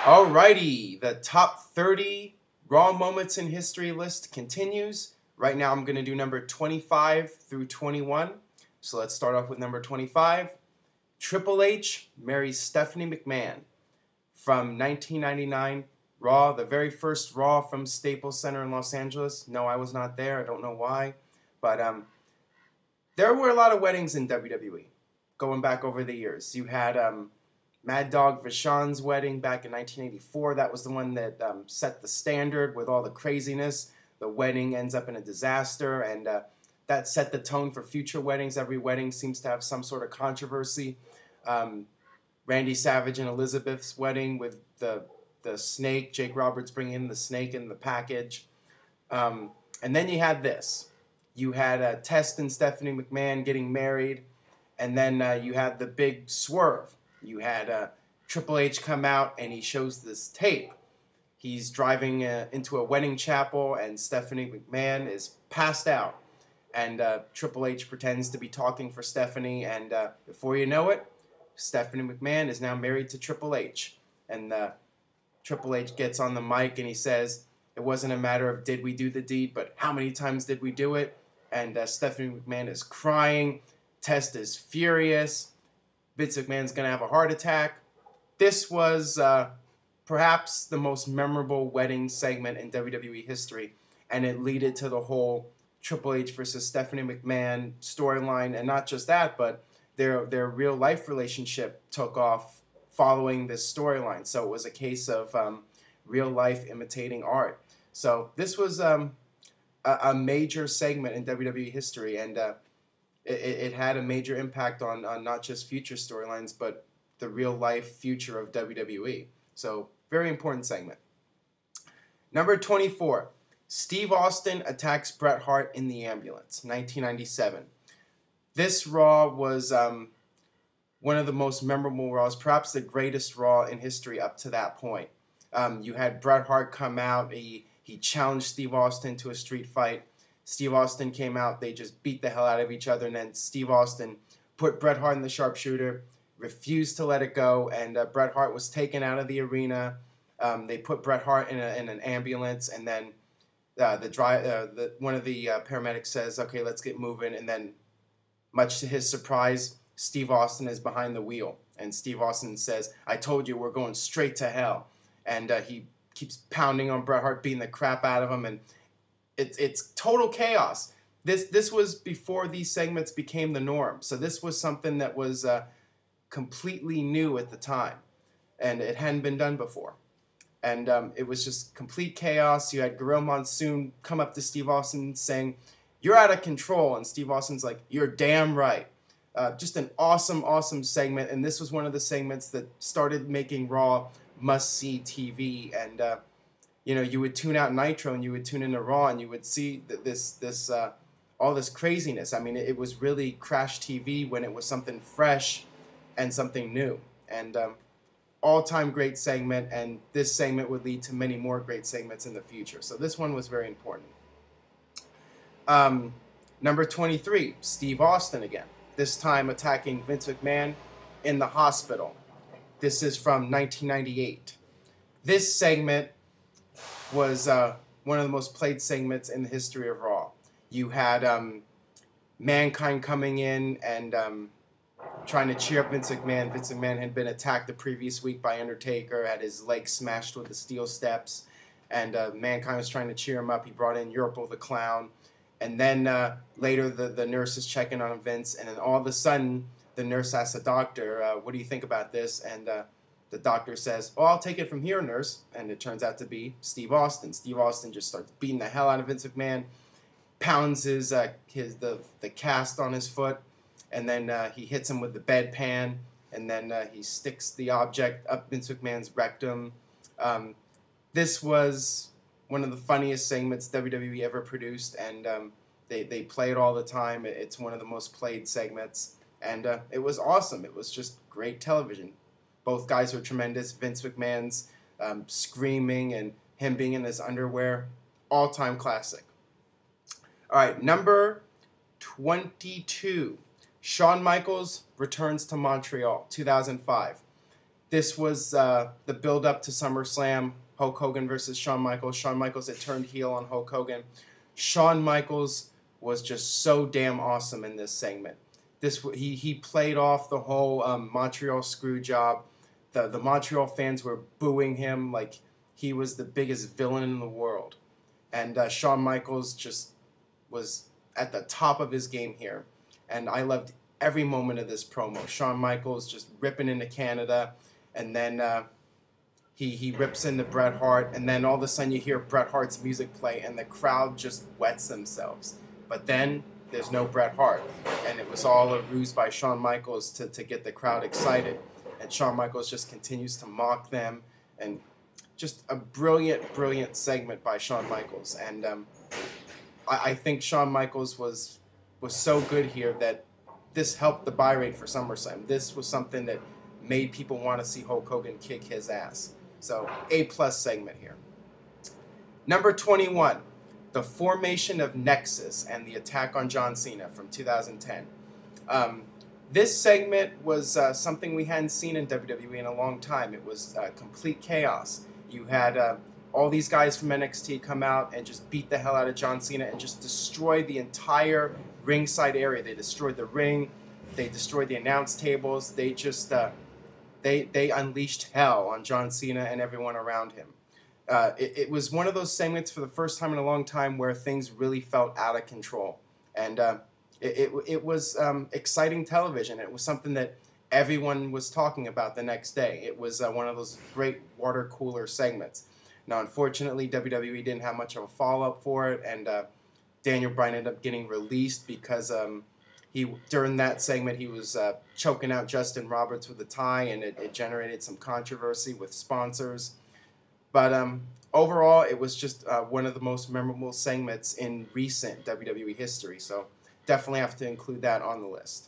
Alrighty, the top 30 Raw moments in history list continues. Right now I'm going to do number 25 through 21. So let's start off with number 25. Triple H marries Stephanie McMahon. From 1999, Raw, the very first Raw from Staples Center in Los Angeles. No, I was not there. I don't know why. But there were a lot of weddings in WWE going back over the years. You had Mad Dog Vachon's wedding back in 1984. That was the one that set the standard with all the craziness. The wedding ends up in a disaster, and that set the tone for future weddings. Every wedding seems to have some sort of controversy. Randy Savage and Elizabeth's wedding with the snake, Jake Roberts bringing in the snake in the package. And then you had this. You had Test and Stephanie McMahon getting married, and then you had the big swerve. You had Triple H come out, and he shows this tape. He's driving into a wedding chapel, and Stephanie McMahon is passed out. And Triple H pretends to be talking for Stephanie, and before you know it, Stephanie McMahon is now married to Triple H. And Triple H gets on the mic, and he says, it wasn't a matter of did we do the deed, but how many times did we do it? And Stephanie McMahon is crying. Test is furious. Vince McMahon's going to have a heart attack. This was perhaps the most memorable wedding segment in WWE history, and it led to the whole Triple H versus Stephanie McMahon storyline, and not just that, but their real-life relationship took off following this storyline. So it was a case of real-life imitating art. So this was a major segment in WWE history, and it had a major impact on not just future storylines, but the real-life future of WWE. So, very important segment. Number 24, Steve Austin attacks Bret Hart in the ambulance, 1997. This Raw was one of the most memorable Raws, perhaps the greatest Raw in history up to that point. You had Bret Hart come out, he challenged Steve Austin to a street fight. Steve Austin came out, they just beat the hell out of each other, and then Steve Austin put Bret Hart in the sharpshooter, refused to let it go, and Bret Hart was taken out of the arena. They put Bret Hart in an ambulance, and then one of the paramedics says, okay, let's get moving, and then much to his surprise, Steve Austin is behind the wheel, and Steve Austin says, I told you we're going straight to hell, and he keeps pounding on Bret Hart, beating the crap out of him, and it's total chaos. This was before these segments became the norm. So this was something that was completely new at the time, and it hadn't been done before. And it was just complete chaos. You had Gorilla Monsoon come up to Steve Austin saying, "You're out of control," and Steve Austin's like, "You're damn right." Just an awesome, awesome segment, and this was one of the segments that started making Raw must-see TV, and you would tune out Nitro and you would tune into Raw and you would see all this craziness. I mean, it was really Crash TV when it was something fresh and something new. And all-time great segment, and this segment would lead to many more great segments in the future. So this one was very important. Number 23, Steve Austin again. This time attacking Vince McMahon in the hospital. This is from 1998. This segment was one of the most played segments in the history of Raw. You had Mankind coming in and trying to cheer up Vince McMahon. Vince McMahon had been attacked the previous week by Undertaker, had his leg smashed with the steel steps, and Mankind was trying to cheer him up. He brought in Yurple the Clown, and then later the nurse is checking on Vince, and then all of a sudden the nurse asks the doctor, what do you think about this? And the doctor says, "Oh, I'll take it from here, nurse." And it turns out to be Steve Austin. Steve Austin just starts beating the hell out of Vince McMahon, pounds the cast on his foot, and then he hits him with the bedpan, and then he sticks the object up Vince McMahon's rectum. This was one of the funniest segments WWE ever produced, and they play it all the time. It's one of the most played segments, and it was awesome. It was just great television. Both guys were tremendous. Vince McMahon's screaming and him being in his underwear, all-time classic. All right, number 22. Shawn Michaels returns to Montreal, 2005. This was the build-up to SummerSlam. Hulk Hogan versus Shawn Michaels. Shawn Michaels had turned heel on Hulk Hogan. Shawn Michaels was just so damn awesome in this segment. He played off the whole Montreal screw job. The Montreal fans were booing him like he was the biggest villain in the world. And Shawn Michaels just was at the top of his game here. And I loved every moment of this promo. Shawn Michaels just ripping into Canada. And then he rips into Bret Hart. And then all of a sudden you hear Bret Hart's music play and the crowd just wets themselves. But then there's no Bret Hart. And it was all a ruse by Shawn Michaels to get the crowd excited. And Shawn Michaels just continues to mock them. And just a brilliant, brilliant segment by Shawn Michaels. And I think Shawn Michaels was so good here that this helped the buy rate for SummerSlam. This was something that made people want to see Hulk Hogan kick his ass. So, A+ segment here. Number 21, the formation of Nexus and the attack on John Cena from 2010. This segment was something we hadn't seen in WWE in a long time. It was complete chaos. You had all these guys from NXT come out and just beat the hell out of John Cena and just destroy the entire ringside area. They destroyed the ring. They destroyed the announce tables. They just they unleashed hell on John Cena and everyone around him. It was one of those segments for the first time in a long time where things really felt out of control. And it was exciting television. It was something that everyone was talking about the next day. It was one of those great water cooler segments. Now, unfortunately, WWE didn't have much of a follow-up for it, and Daniel Bryan ended up getting released because during that segment he was choking out Justin Roberts with a tie, and it generated some controversy with sponsors. But overall, it was just one of the most memorable segments in recent WWE history, so definitely have to include that on the list.